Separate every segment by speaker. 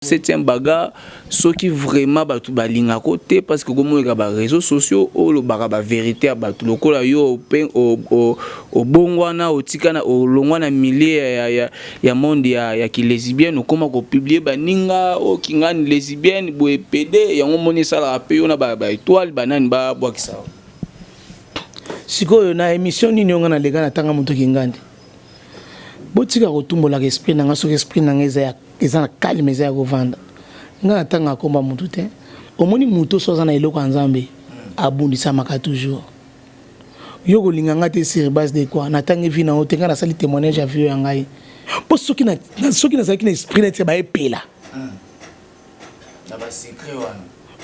Speaker 1: Septième bagarre, ceux qui vraiment battu balinga côté parce que comme on a les réseaux sociaux, ou le bagarre vérité à battu le col yo au bongwana au tikana au longwana millier ya monde ya qui lesbienne ou comment qu'on publier baninga au kingani lesbienne boé PD ya on moni ça la paye on a ba étoile banane ba bois qui ça.
Speaker 2: Siko na émission ni on a les gars na tanga moto kingandi. Botika kotumbo la esprit na ngaso esprit na ngeza ezana calme za kovanda nga tanga komba mutu te omoni mutu soza na eloko nzambe abundisa maka toujours yoko linganga te sur base de quoi na tangi vina otenga na sali témoignage à vieux ngai po soki na saki na esprit net ba epela
Speaker 1: na ba secret wana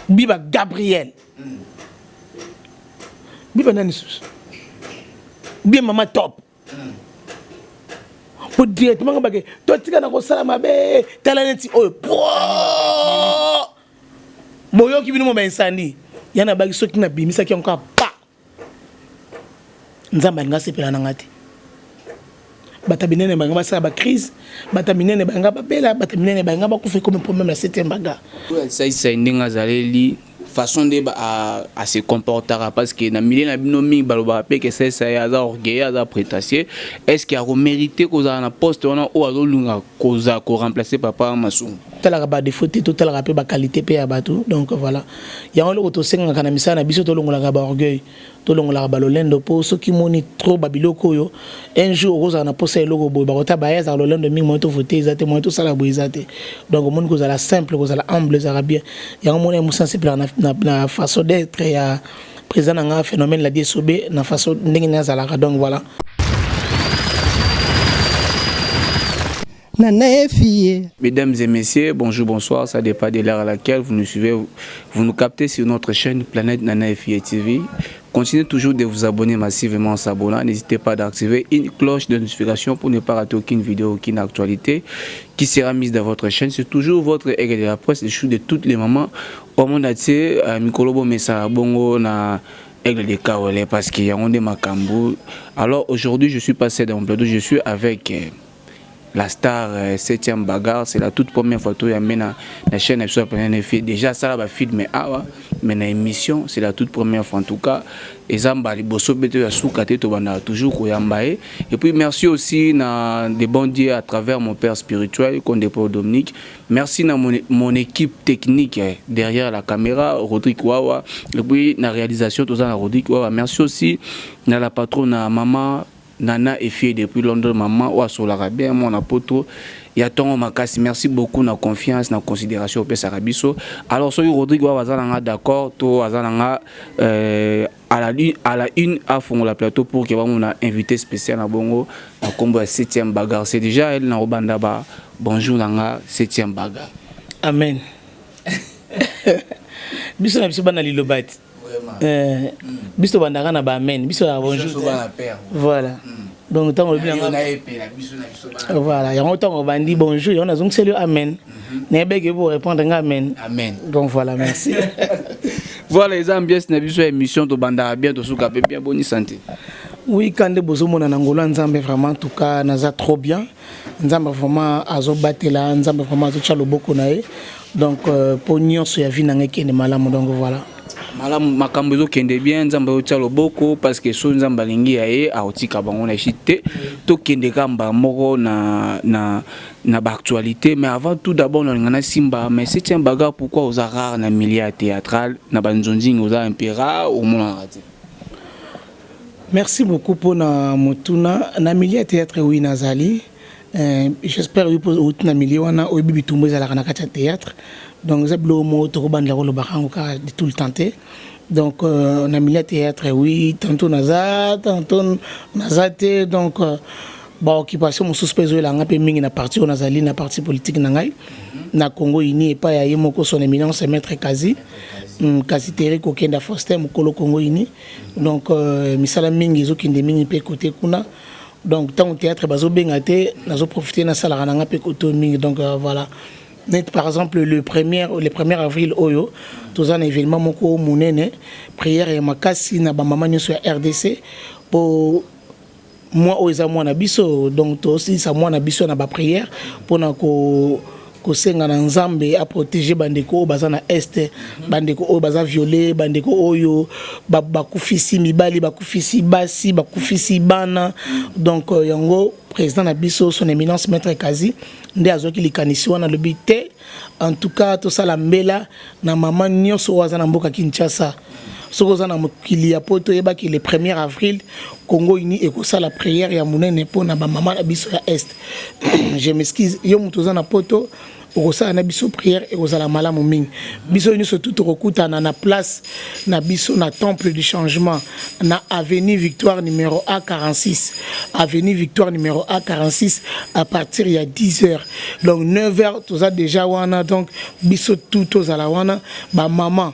Speaker 2: biba Gabriel biba nani sus bien mama top pour directement que toi tu kana ko sala mabe talaneti oh boyo ki bino mo insani yana bagi soki na bimisa ki encore pa nzamba nga sepela na ngati bata binene banga basala ba crise bata binene banga babela bata binene banga ba kufa comme problème la septième baga
Speaker 1: ça ndinga zaleli façon de à se comporter parce que na milieu na binomi baloba pe que c'est ça ya orgueil ya prétentieux est-ce qu'il a mérité qu'on a na poste on a ou azolunga koza ko remplacer papa Masung
Speaker 2: tala ba défaut tout tala ba qualité pe ya batou donc voilà ya on le to senga kana misana biso to longola ba orgueil to longola ba lolendo po so ki moni trop babiloko yo un jour roza na poste eloko boy ba kota ba ya za lolendo mi mo to voter zate mo to sala boy zate donc mon ko za la simple ko za la humble za bien ya on mo sensible na façon d'être ya présent dans un phénomène la désobé na façon ndenge na za la donc voilà.
Speaker 1: Mesdames et messieurs, bonjour, bonsoir, ça dépend de l'heure à laquelle vous nous suivez, vous nous captez sur notre chaîne Planète Nana FIA TV. Continuez toujours de vous abonner massivement en s'abonnant. N'hésitez pas d'activer une cloche de notification pour ne pas rater aucune vidéo, aucune actualité qui sera mise dans votre chaîne. C'est toujours votre aigle de la presse, le chou de toutes les mamans. Au monde entier, Mikolobo Messa Bongo na aigle de Kaolé parce qu'il y a un de Makambo. Alors aujourd'hui, je suis passé dans mon plateau, je suis avec la star 7e bagarre, c'est la toute première photo ya mena la chaîne déjà ça va film mais na émission c'est la toute première fois en tout cas ezamba liboso beto ya soukate to bana toujours koyambaye et puis merci aussi na des bons dieux à travers mon père spirituel Kondé-Paul Dominique, merci na mon équipe technique derrière la caméra Rodrigue Wawa et puis na réalisation tout ça na Rodrigue Wawa, merci aussi na la patronne na maman Nana est fière depuis Londres, maman, ou à Solarabé, mon apoto. Il y a ton makasi. Merci beaucoup na confiance, na considération au Pessarabiso. Alors, soyez Rodrigue Wazalanga d'accord, to Wazalanga à la une à fond la plateau pour que on a invité spécial à Bongo, à combo 7e bagarre. C'est déjà elle na Obandaba. Bonjour Nanga 7e bagarre.
Speaker 2: Amen. Biso na biso bana lilobati. Biso bandaka na ba amen biso bonjour voilà donc tant on bien voilà y a autant on bandi bonjour on a donc c'est le amen nebeke pour répondre amen donc voilà merci.
Speaker 1: Voilà les ambiances na biso émission to bandaka bien to suka pe bien bonne santé.
Speaker 2: Oui quand de bozo mona na ngolo nzambe vraiment en tout cas naza trop bien nzambe vraiment azo batela nzambe vraiment azo tchalo boko nae donc pour nyonso ya vie na ngekene malamu donc voilà.
Speaker 1: Malam makambo kende bien nzamba otia loboko parce que so nzamba lingi yae aotika bango na chité to kende kamba moko na ba actualité mais avant tout d'abord on ngana simba mais c'est un bagarre pourquoi aux rares na milieu théâtral na banzonzing aux impéra au monde raté.
Speaker 2: Merci beaucoup pour na motuna na milieu théâtre oui nazali j'espère que vous na milieu wana obibi tumbo za la kana théâtre. Donc c'est bleu mot to ban la ko bakango ka de tout le temps donc on a mis le théâtre oui tantôt nazate donc ba occupation mon suspect la ngapé mingi na parti on azali na parti politique na ngai na Congo ini et pas ya yemoko son éminence maître Kazi Terry Kokenda Foster mokolo Congo ini donc misala mingi zo kinde mingi pe côté kuna donc tant au théâtre bazo bengate nazo profiter na sala na ngapé côté mingi donc voilà. Par exemple, le 1er avril, tous un événement moko munene prière et makasi na ba maman sur RDC pour moi aux moi na biso donc aussi ça moi na biso na ba prière pour na ko kosenga na nzambe a protéger bandeko baza na est bandeko o baza violé bandeko oyo bakufisi mibali bakufisi basi bakufisi bana donc yango président na biso son éminence maître Kazi nde azoki likanisi wana lobi te en tout cas to sala mbela na mama nyonso waza na mboka Kinshasa soko za na mokili ya poto yeba ki le 1er avril Congo uni ekosa la prière ya munene pona ba mama na biso ya est je m'excuse yo muto za na poto okosa na biso prière ekozala malamu mingi biso nyonso tout okutana na place na biso na temple du changement na avenue Victoire numéro A46 avenue Victoire numéro A46 à partir ya 10h donc 9h toza déjà wana donc biso tout ozala wana ba maman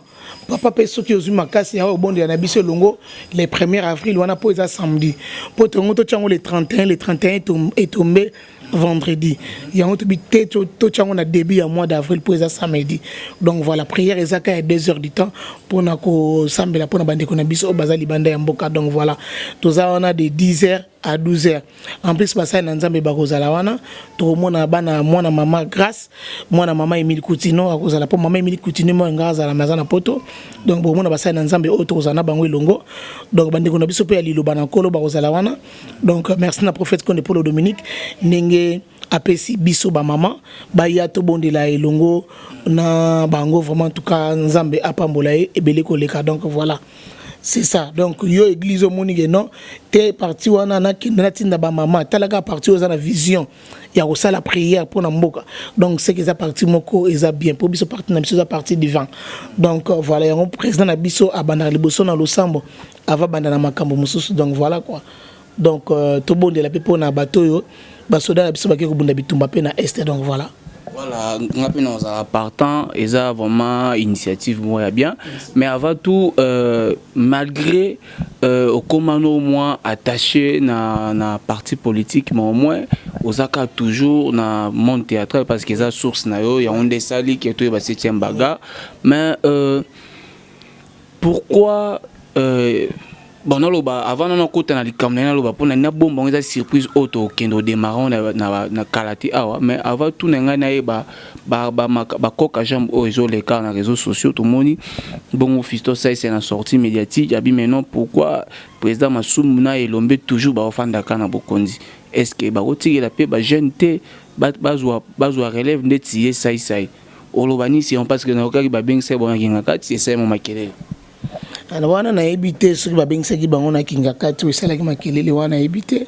Speaker 2: papa peso ki ozuma kasi ya obondo ya na biso longo le 1er avril wana po eza samedi po tongo to chango le 31 est tombé vendredi yango to bité to chango na début ya mois d'avril po eza samedi donc voilà prière ezaka à 2h du temps pour na ko sambela pour na bandeko na biso bazali banda ya mboka donc voilà toza wana de 10h à 12h en plus basai na nzambe bakozala wana to mona bana mwana mama grâce mwana mama Emile Coutinho akozala po mama Emile Coutinho mo ngaza la mazana poto donc bo mona basai na nzambe o to kozana bango elongo donc bandeko na biso pe ya liloba na kolo bakozala wana donc merci na prophète Konde Paulo Dominique ndenge apesi biso ba mama ba ya to bondela elongo na bango vraiment en tout cas nzambe apambola ebele koleka donc voilà. C'est ça. Donc, yo église au monique non, t'es parti wana na kindatinda ba mama, talaka parti aux la vision. Il y a aussi la prière pour namboka. Donc, c'est que ça parti moko et ça bien pour biso parti na biso ça parti divin. Donc voilà, il y a un président na biso a bandar liboso na losambo ava bandana makambo mususu donc voilà quoi. Donc to bonde la pepo na bato yo, ba soda na biso ba ke ko bunda bitumba pe na est donc voilà.
Speaker 1: Voilà, nous avons partant et ça vraiment initiative moi bien, mais avant tout malgré au commando au moins attaché na parti politique mais au moins Osaka toujours na monde théâtral parce que ça source na yo il y a un des sali qui est tout 7e bagarre mais pourquoi bon avant on côté na likamna loba pour na bomba on surprise auto kendo démarrant na kalati awa mais avant tout nga na ba koka jambe au réseau les cas na réseaux sociaux tout moni bon fisto ça c'est na sortie médiatique abi maintenant pourquoi président Massoum na elombe toujours ba ofanda kana bokondi est-ce que ba rotire la paix ba jeune té bazwa relève ndeti sai olobani si on parce que na okaki ba beng c'est bon kinga kati c'est mon makelele
Speaker 2: alors wana na ebité sur ba bengsaki bango na kinga kati osala ki makelele wana ebité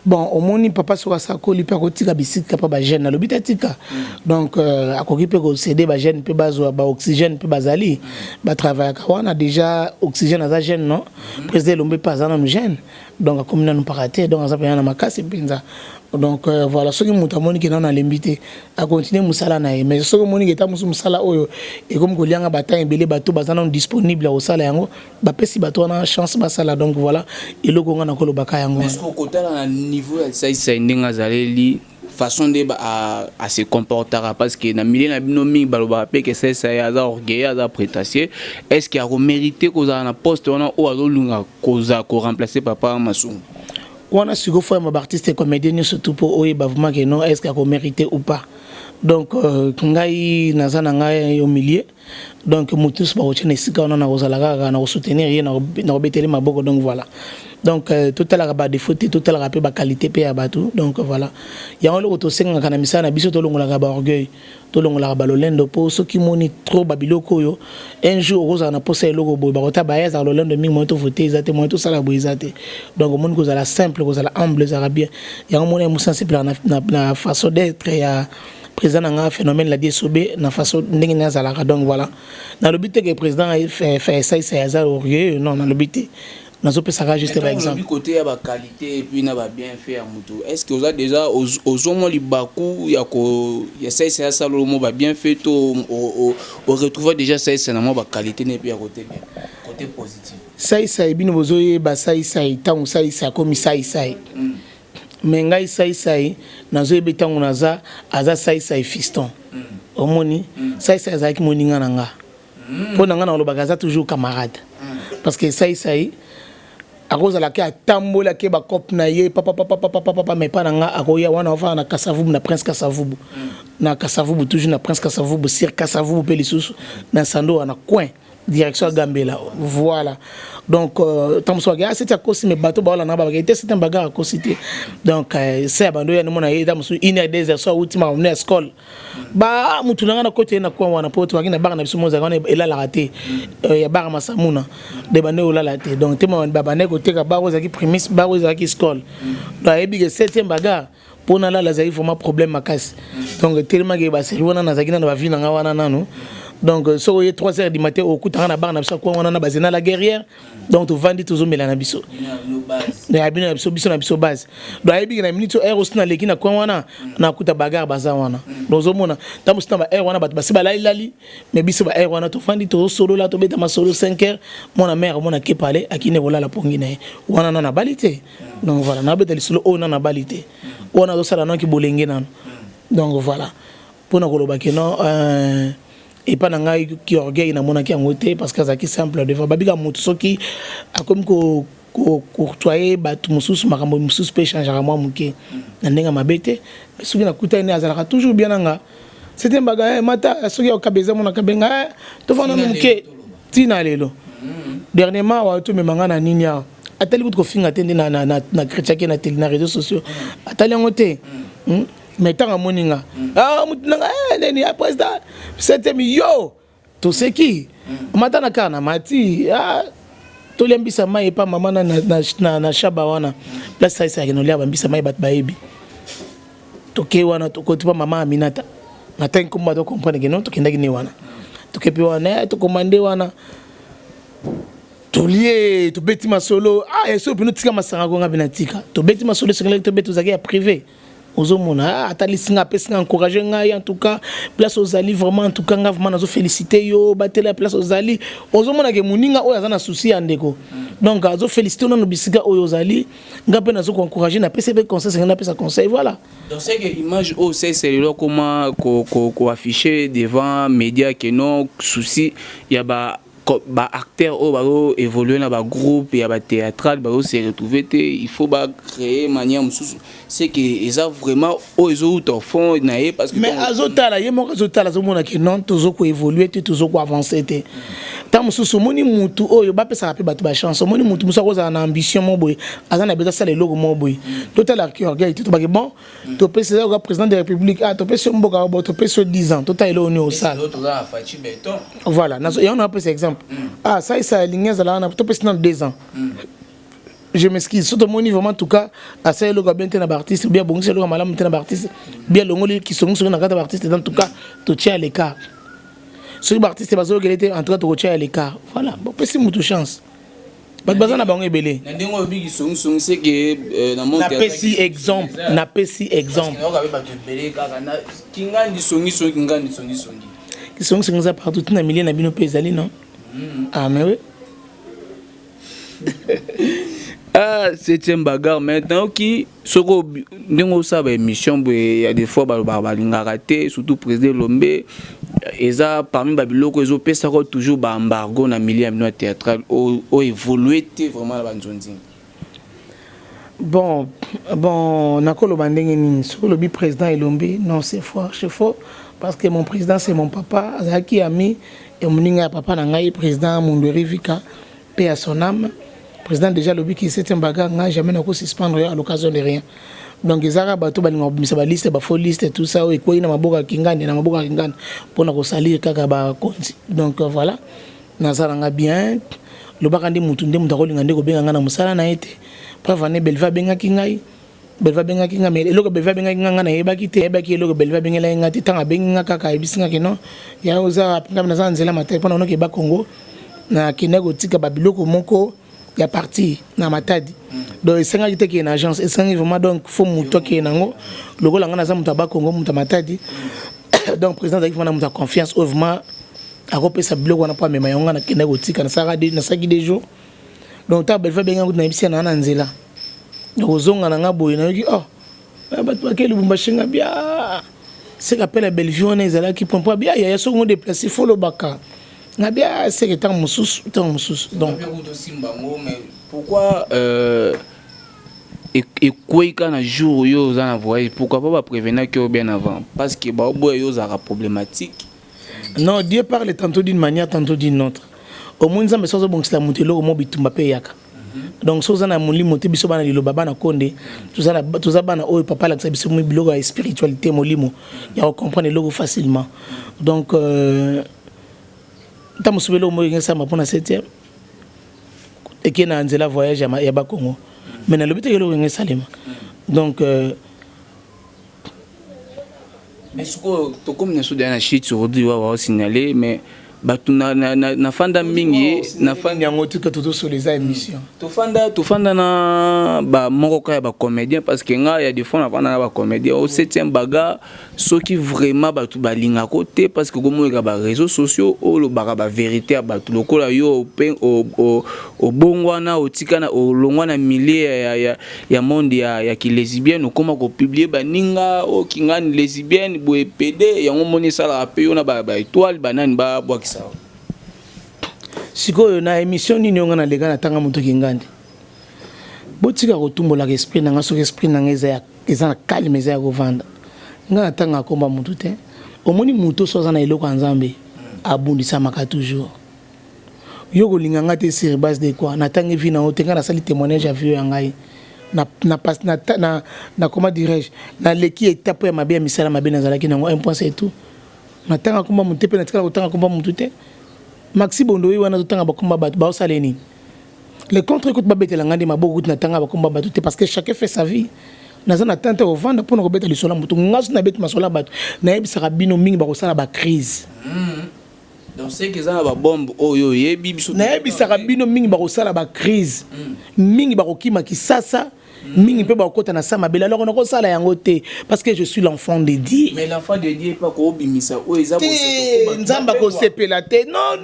Speaker 2: bon omoni papa soka sakoli pe kotika bisika pa ba jeune na lobita tika donc akoki pe ko céder ba jeune pe bazwa ba oxygène pe bazali ba travailler ka wana déjà oxygène aza jeune non président lombe pas za na jeune donc akomi na nous paraté donc aza pe na makasi pinza donc voilà ce qui mutamoni ki na lembité a continuer musala na mais ce que moni ki ta musala oyo et comme ko lianga bata ebele bato bazana disponible au sala yango ba pesi bato na chance basala donc voilà eloko nga na ko lobaka yango
Speaker 1: est-ce que côté na niveau ya ça ndinga zaleli façon de à se comporter parce que na milieu na bino mingi baloba pe que ça ya orgueil ya prétentieux est-ce qu'il a mérité ko za na poste on o azolunga ko za ko remplacer papa Massoum
Speaker 2: on a su fois ma artiste et comédien surtout pour oye bavuma que non est-ce qu'il a mérité ou pas donc ngai nazana ngai au milieu donc mutus ba ochene sika on na ozalaka na soutenir na obetele maboko donc voilà donc total la défaut total la ba qualité pe ya batou donc voilà ya on le otosenga kana misana biso to longola ba orgueil to longola ba lolendo po so ki moni trop babiloko yo un jour roza na posa eloko boy ba kota ba ya za lolendo mingi mo to voter ezate mo to sala boy ezate donc moni ko za la simple ko za la humble za bien ya on moni musa simple na façon d'être ya président nga phénomène la DSOB na façon ndenge na zalaka donc voilà dans le but que président fait ça ça orgueil non dans le but nazo pesaka juste par exemple
Speaker 1: du côté ya ba qualité et puis na ba bien fait à mutu est-ce que vous avez déjà aux hommes libaku ya ko ya ça le mot ba bien fait au retrouver déjà ça na mo ba qualité ne puis à côté positif
Speaker 2: ça bino bozoye ba ça tant ça comme ça mais ngai sai nazo ebetango naza aza sai fiston omoni sai za ki moninga nanga pona nga na lobaka za toujours camarade parce que sai à cause de laquelle tambola ke ba cop na ye papa mais pas nga akoya wana va na Kasavubu na prince Kasavubu na Kasavubu toujours na prince Kasavubu sir Kasavubu pe lisusu na sando na coin direction Gambela voilà donc tant soit gars c'était à cause mes bateaux ba na ba c'était un bagarre à cause donc c'est abando ya mona yeda musu ina des heures soit ultima on est école ba mutu na côté na kwa wana poto wakina bar na biso moza kana ela la raté ya bar masamuna de bande ola la té donc tema baba ne côté ka bar ozaki prémisse bar ozaki école donc ebi que septième bagarre pour na la zaï vraiment problème makasi donc tellement que ba serwana na zakina na ba vina nga wana nanu. Donc, so 3 heures du matin, au coup, tu as un bar, on a basé dans la guerrière. Donc, tu vendis toujours Mélanabiso. Il y a une base. Donc, il y a une minute, air aussi dans l'équipe, on a un bagarre, bazawana. Donc, on a un air, on a un mais biso air, on a tout vendu, tout solo là, tout bête, ma solo 5 heures. Mon mère, mon a qui parlé, à qui ne voilà la pongine. On a un balité. Donc, voilà, on a bête, on a un balité. On a aussi un qui boulengé. Donc, voilà. Pour nous, non. Et pas nanga qui orgueil na mona ki ngote parce que ça qui simple devant babika mutu soki a comme ko courtoyer batu mususu makambo mususu pe changer moi muke na ndenga mabete mais soki na kuta ene azalaka toujours bien nanga c'était mbaga mata soki okabeza mona kabenga to fana muke tina lelo dernièrement wa to me manga na ninya atali butu ko finga tende na chrétien ki na télé na réseaux sociaux atali ngote mais tant à moninga mutunanga neni après ça c'était yo to seki matana kana mati to lembisa mai pa mama na shaba wana place ça ça no lia bambisa mai bat baebi to ke wana to ko pa mama Aminata na tan kumba to comprendre que non to kindaki ni wana to ke pe wana to commander wana to lié to beti masolo eso pino tika masanga ko ngabina tika to beti masolo sengele to beti uzaki ya privé ozomona atali singa pesinga encourager ngai en tout cas place aux ali vraiment en tout cas nga vraiment nazo féliciter yo batela place aux ali ozomona ke muninga oyo azana souci andeko donc azo féliciter no bisika oyo ozali nga pe nazo encourager na PCB conseil na pesa conseil voilà
Speaker 1: donc c'est que image au c'est là comment ko afficher devant médias que non souci il y a ba acteur au baro évoluer dans ba groupe et ba théâtral baro se retrouver il faut ba créer manière c'est que ils ont vraiment aux autres fond naé parce que
Speaker 2: mais azotala yemo azotala zomona que non toujours ko évoluer toujours ko avancer té tam mususu moni mutu oyo ba pesa pe batu ba chance moni mutu musa ko za na ambition mo boy azana beza sala logo mo boy total orgueil tout ba bon to pesa le président de la République to pesa mboka bo to pesa 10 ans total elo ni au sal voilà et on a pris exemple ça ça aligné ça là on a to pesa dans 2 ans je m'excuse surtout mon niveau en tout cas à ça le gars bien ten artiste bien bon c'est le malam ten artiste bien le ngoli qui sont sur na carte artiste en tout cas to tient à l'écart ce artiste bazo qui était en train de tirer à l'écart voilà bon petit mutu chance pas besoin na bango ebele
Speaker 1: na ndenge obi ki song c'est que na monde
Speaker 2: na pesi exemple na pesi exemple
Speaker 1: on va ba te belé kaka na kingandi songi qui
Speaker 2: sont ça partout na milliers na bino pezali non ah mais oui
Speaker 1: septième bagarre maintenant qui soko ndingo sa ba émission il y a des fois ba raté surtout président Lombe eza parmi babiloko ezo pesa ko toujours ba embargo na milieu amino théâtral o évoluer vraiment la banzonzi
Speaker 2: bon nakolo bandenge ni soko le président Elombe non c'est faux parce que mon président c'est mon papa azaki ami et moninga papa na ngai président Mundori Vika paix à son âme. Président déjà le qui c'est un bagarre n'a jamais n'a suspendre à l'occasion de rien donc ils arabes bato balinga bimisa ba liste ba faux liste tout ça et quoi ina maboka kingani pour na ko salir kaka ba konti donc voilà nazalanga bien le bakandi mutu ndé mutu kolinga ndé ko benga na musala na été pas vane belva benga kingai mais eloko belva benga kinga na yebaki te yebaki eloko belva benga la ngati tanga benga kaka ebisinga kino ya oza pinga na zanzela maté pona no ke ba Congo na kinego tika ba biloko moko il y a parti na matadi donc il s'engage qui est une agence et c'est vraiment donc faut muto qui est nango le gars là za muta ba Congo muta matadi donc président d'ailleurs on a muta confiance vraiment à repérer sa blog on a pas même yonga na kinego tika na saki des jours donc ta belva benga na bisi na nzela donc ozonga na ngabo na yoki ba to akeli bumba shinga bien c'est qu'appelle la Bellevue on est là qui prend pas bien il y a souvent déplacé faut le baka na bien c'est que tant mususu donc
Speaker 1: pourquoi et quoi quand un jour yo vous en voyez pourquoi pas prévenir que bien avant parce que bah boy yo ça problématique.
Speaker 2: Non, Dieu parle tantôt d'une manière tantôt d'une autre. Au moins ça me sort bon que la montelo au mobitumba pe yaka. Donc so na muli monte biso bana lilo baba na konde tout ça bana o papa la biso mo biloko ya spiritualité molimo ya comprendre logo facilement. Donc ta musubelo mo ngesa mapona 7e et qui na nzela voyage ya ba Congo. Mais na lobite logo ngesa lema. Donc
Speaker 1: mais ce que to comme na soudain na shit sur aujourd'hui va signaler mais batu na fanda mingi na fanda
Speaker 2: yango tuka toto sur les émissions
Speaker 1: to fanda na ba moko ya ba comédien parce que nga ya des fois na fanda na ba comédien au 7e baga ceux qui vraiment batu balinga côté parce que comme ka ba réseaux sociaux o lo ba vérité batu lokola yo au bongwana au tikana au longwana milieu ya monde ya ki lesbienne comment ko publier ba ninga o kingani lesbienne boye PD yango moni sala pe yo na ba étoile banane ba boa
Speaker 2: sikoyo na émission nini onga na lega na tanga moto kingandi botika kotumbola esprit na ngaso esprit na ngeza na calme za kovanda nga na tanga komba moto te omoni moto soza na eloko nzambe abundisa maka toujours yo kolinga ngate sur base de quoi na tanga vi na otenga na sali témoignage ya vie ya ngai na comment dirais-je na leki étape ya mabe ya misala mabe na zalaki nango 1 point c'est tout na tanga komba moto pe na tika kotanga komba moto te Maxi Bondoui wana totanga bakomba batu ba osaleni le contre écoute ba betela ngandi maboko na tanga bakomba batu te parce que chacun fait sa vie naza na tante au vendre pour na kobeta lisola mutu ngaso na bet masola batu na yebisa bino mingi ba kosala ba crise
Speaker 1: donc c'est que ça ba bombe oyo yebi biso
Speaker 2: na yebisa bino mingi ba kosala ba crise mingi ba kokima kisasa mingi pe ba kota na sama bela alors on ko sala yango te parce que je suis l'enfant de Dieu.
Speaker 1: Mais l'enfant de Dieu pas ko bimisa o eza
Speaker 2: ko nzamba ko sepela te non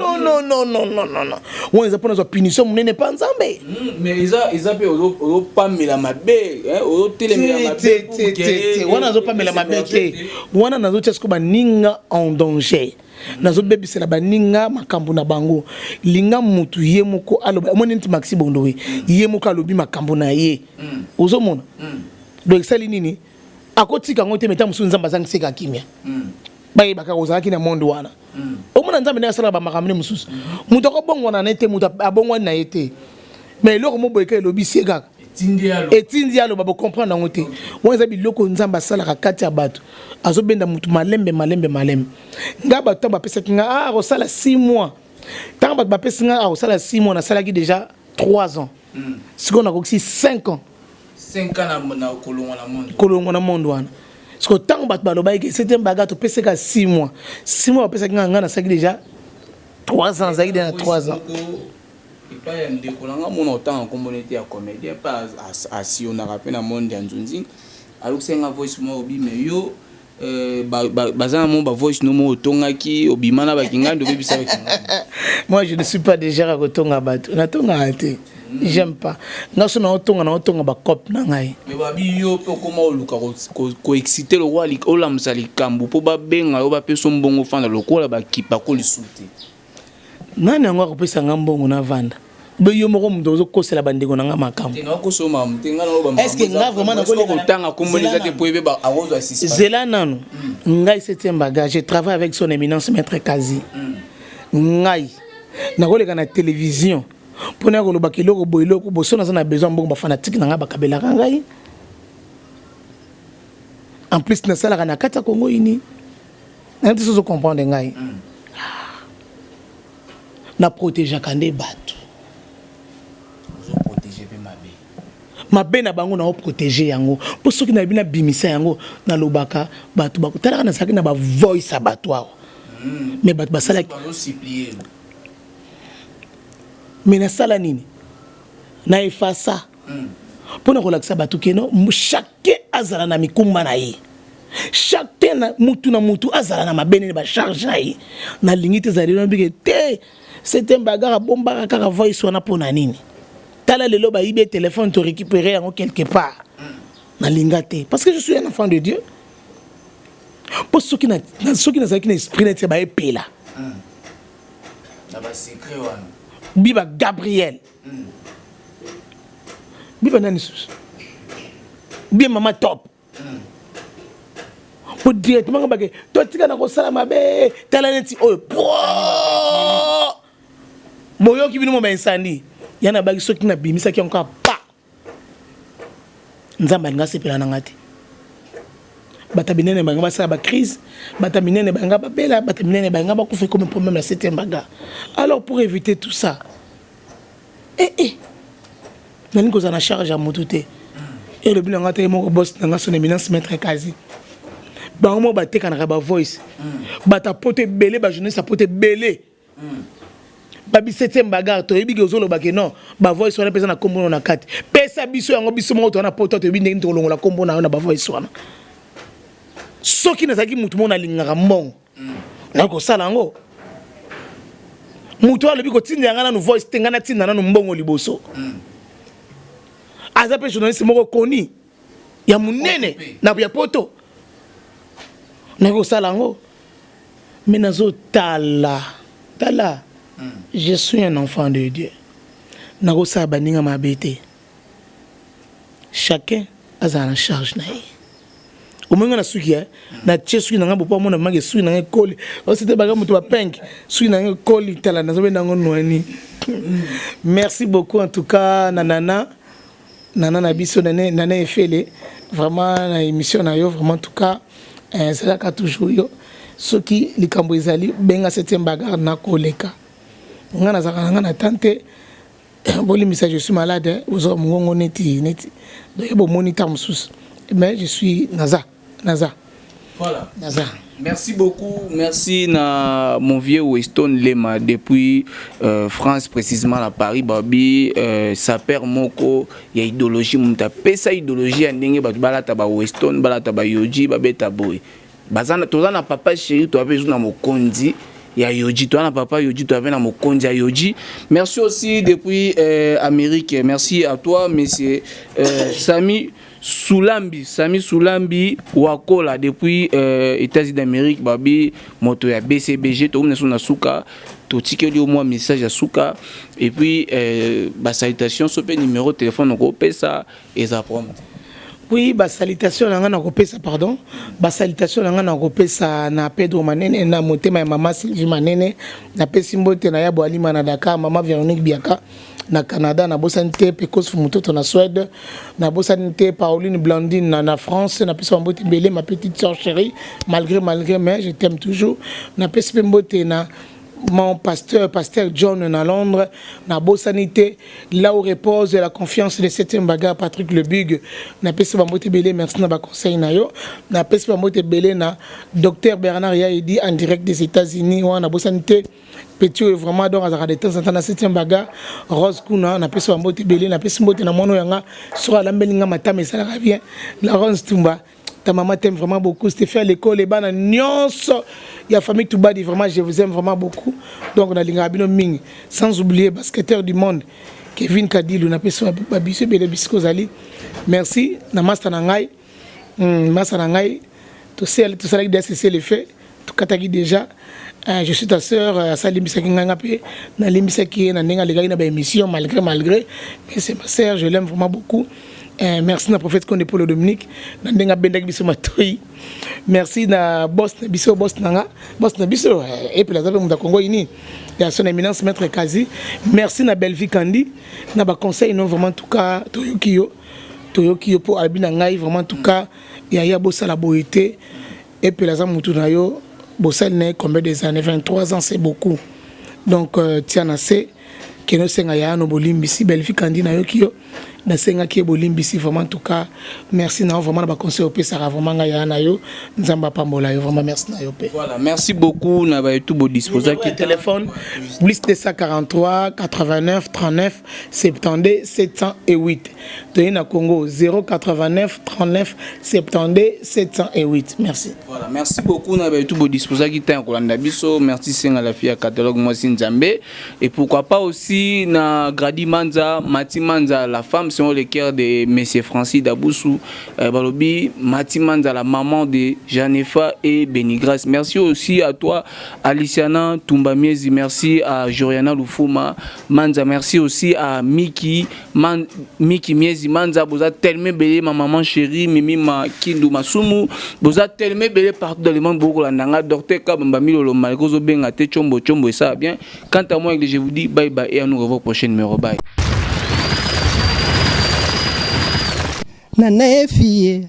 Speaker 2: on eza pona zo punition munene pa nzambe
Speaker 1: mais eza pe o pamela mabe o telemela mabe
Speaker 2: te wana zo pamela mabe te wana nazo tchesko ba ninga en danger nazo bebisela baninga makambo na bango linga mutu ye moko aloba moni nti Maxi Bondowe ye moko alobi makambo na ye ozomona donc sali nini akotika ngote meta musu nzamba zangi seka kimia baye baka ozaki na monde wana omona nzambe na sala ba makambo mususu mutu akobongo na nete mutu abongwa na yete mais loko mo boyeka elobi seka etindi alo babo comprendre ngote wonza biloko nzamba sala kati ya bato azobenda mutu malembe nga bato ba pesa kinga osala 6 mois tant ba pesa nga osala 6 mois na sala ki déjà 3 ans siko na koksi 5 ans
Speaker 1: 5 ans na kolongo
Speaker 2: na monde wana siko tant ba baloba ke c'était bagato pesa ka 6 mois ba pesa kinga nga na sala ki déjà 3 ans zaidi na 3 ans
Speaker 1: et pas un décollant mon autant en communauté à comédien pas assis on a rappelé dans monde d'Anzunzing alors c'est un voice moi obi mais yo bazana mon voice no mo tongaki obimana bakinga ndo bebisa bakinga.
Speaker 2: Moi je ne suis pas déjà à kotonga bato na tonga ate j'aime pas ngaso na otonga ba cop na ngai
Speaker 1: mais babi yo pe comment oluka ko exciter le roi li olamsa likambu po ba benga yo ba peso mbongo fanda lokola ba kipa ko lisuté
Speaker 2: nani yango akopesa nga mbongo na vanda be yo moko mundo ozokosela bandeko na nga makambo est-ce que nga vraiment
Speaker 1: nakotanga komboneza te po ebe ba arozo assist
Speaker 2: zela nanu ngai 7e bagage je travaille avec son éminence maître Kazi ngai nakoleka na télévision pona koloba kiloko boyeloko bosona za na besoin mbongo ba fanatique na nga bakabela ngai en plus na sala na kata Congo ini na ntiso zo comprendre ngai na protéger kande bato mabe na bango na o protéger yango pour ceux qui na bina bimisa yango na lobaka bato bako tala na saki na ba voice à bato awo mais bato basala mais na sala nini na efasa pour na kolakisa bato keno chacun azala na mikumba na ye chacun na mutu azala na mabene ba charge na ye na lingite za lelo bike te c'est un bagarre bomba kaka voice wana pona nini tala lelo ba ibe téléphone to récupérer en quelque part na lingate parce que je suis un enfant de Dieu pour ceux qui na esprit net ba epela
Speaker 1: na ba secret wana
Speaker 2: biba Gabriel Biba nani sous. Bien maman top. Pour directement bagay. Toi tika na ko sala mabe, talaneti oyo. Boyo ki bino mo insani. Yana bagi soki na bimisa ki encore pa. Nzamba nga sepela na ngati. Bata binene banga ba sala ba crise, bata binene banga ba bela, bata binene banga ba kufa comme problème la 7e baga. Alors pour éviter tout ça. Nani ko za na charge à motuté. Et le bilan ngata mo boss na son éminence maître Kazi. Bango ba te kana ba voice. Bata pote belé ba jeunesse pote belé. Babi 7e bagarre to yebi gezolo ba ke non ba voice wana pesa na kombo na kati pesa biso yango biso mo to na poto to yebi ndenge to longola kombo na ba voice wana soki na zaki mutu mo na lingaka mbongo na ko sala ngo mutu alobi ko tinda ngana no voice tenga na tinda na no mbongo liboso azape journaliste moko koni ya munene na ya poto na ko sala ngo menazo tala je suis un enfant de Dieu. Nagosa baninga mabete. Chacun a sa charge naïe. Au moins on a su qui est. Na tche su nanga bopa mona mage su nanga koli. O c'était baga mutu ba pink. Su nanga koli tala na zobe nango noani. Merci beaucoup en tout cas Nana na biso nana efele vraiment na émission na yo vraiment en tout cas c'est là qu'a toujours yo soki likambo ezali benga 7e bagarre na koleka. Ngana zaka ngana tante boli message je suis malade ozo mongo neti donc bon moniteur msus mais je suis Naza
Speaker 1: voilà
Speaker 2: Naza.
Speaker 1: Merci beaucoup, merci na mon vieux Weston Lema depuis France précisément à Paris babi sa père moko ya idéologie munta pesa idéologie ndenge ba balata ba Weston balata ba Yoji ba beta boy bazana tozana papa chéri to abezu na mokonzi ya Yoji toi na papa Yoji toi na mokonzi ya Yoji. Merci aussi depuis Amérique, merci à toi monsieur Sami Soulambi Wakola depuis États-Unis d'Amérique babi moto ya BCBG to na suka to tikeli au moins message à suka et puis ba salutation sope numéro de téléphone ko pesa et ça prompt.
Speaker 2: Oui, ba salutation nanga na kopesa pardon. Ba salutation nanga na kopesa na Pedro Manene na motema ya mama Sylvie Manene na pesi mbote na ya Boalima na Dakar mama Véronique Biaka na Canada na bosante Pekos Mutoto na Suède na bosante Pauline Blandine na France na pesi mbote belé ma petite sœur chérie malgré mais je t'aime toujours na pesi mbote na mon pasteur John na Londres na Bosanité là où repose la confiance de 7e bagarre Patrick Lebug na pesi mbote belé merci na ba conseil na yo na pesi mbote belé na docteur Bernard Yaidi en direct des États-Unis ou na Bosanité petit vraiment donc à de temps en temps na 7e bagarre Rose Kuna na pesi mbote belé na pesi mbote na mono yanga sur la mbelinga matame ça revient la Rose Tumba. Ta maman t'aime vraiment beaucoup. C'était fait à l'école, et ben, il y a famille Toubadi, vraiment, je vous aime vraiment beaucoup. Donc, on a l'ingabino Ming, sans oublier, basketteur du monde, Kevin Kadil, on a pu se babisser, Bélébisco Zali. Merci, Namasta Nangai, Massa Nangai, tout ça, qui DSC les faits, tout Katagi déjà. Je suis ta sœur, Salim Bisaki Nangapé, Nalim Bisaki, Nanenga, les gars, il y a une émission, malgré, mais c'est ma sœur, je l'aime vraiment beaucoup. Merci na prophète Konde Paulo Dominique nandenga bendak biso matoi merci na boss na biso et puis la zabe mu Congo ini ya son éminence maître Kazi merci na Belvi Kandi na ba conseil non vraiment en tout cas Toyokio pour albina ngai vraiment en tout cas ya bossa la boité et puis la zabe mutu na yo bossa né combien des années 23 ans c'est beaucoup donc tiana c'est que nous senga ya no bolimbisi Belvi Kandi na yo kio na senga ki bolimbisi vraiment en tout cas merci na vraiment ba conseil au pesa vraiment nga ya na yo nzamba pambola yo vraiment merci na yo pe
Speaker 1: voilà merci beaucoup na ba tout beau disposer qui
Speaker 2: téléphone plus 243 89 39 72 708 to na Congo 089 39 72 708 merci
Speaker 1: voilà merci beaucoup na ba tout beau disposer qui ta kolanda biso merci senga la fille catalogue moi Nzambe et pourquoi pas aussi na Grady Manza Mati Manza la femme salutations, le cœur de M. Francis Daboussou, Balobi, Mati Manza, la maman de Janefa et Benigras. Merci aussi à toi, Aliciana Tumbamiezi. Merci à Joriana Lufuma Manza. Merci aussi à Miki Miezi Manza. Vous êtes tellement belle, ma maman chérie, Mimi Ma Kindu Masumu. Vous êtes tellement belle partout dans le monde. Beaucoup la nanga, docteur Kabambamilo, le Malgozo Bengate, Chombo, et ça va bien. Quant à moi, je vous dis bye bye et à nous revoir au prochain numéro. Bye.
Speaker 3: Nana fille.